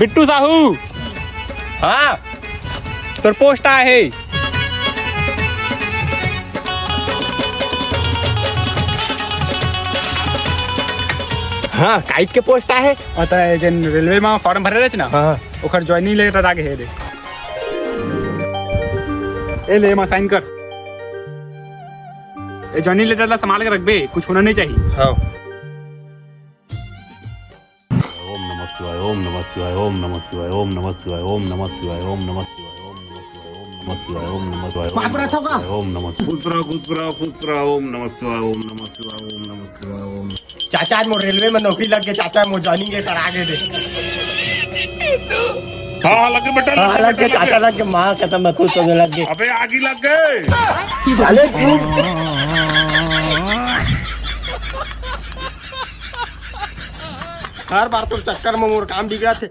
बिट्टू साहू। हाँ तोर पोस्ट आया है। हाँ काइट के पोस्ट है। और जन रेलवे में फॉर्म भरे रहे ना, हाँ ओकर ज्वाइनिंग लेटर आगे है रे। ए ले मा साइन कर। ए ज्वाइनिंग लेटर ला संभाल के रखबे, कुछ होना नहीं चाहिए। हाँ ओम नमः शिवाय ओम नमः शिवाय ओम नमः शिवाय ओम नमः शिवाय ओम नमः शिवाय ओम नमः शिवाय ओम नमः शिवाय ओम नमः शिवाय ओम नमः शिवाय ओम नमः खुसरा ओम नमः शिवाय ओम नमः शिवाय ओम नमः शिवाय ओम। चाचा आज मोर रेलवे में नौकरी लग गए। चाचा मोर ज्वाइनिंग लेटर आगे दे। हाँ लग गए बेटा, हाँ लग गए चाचा, लग गए। माँ कसम मैं खुश होने लग गए। अबे आगे लग गए। अरे क्यों? हर बार तो चक्कर में मोर काम बिगड़ा थे।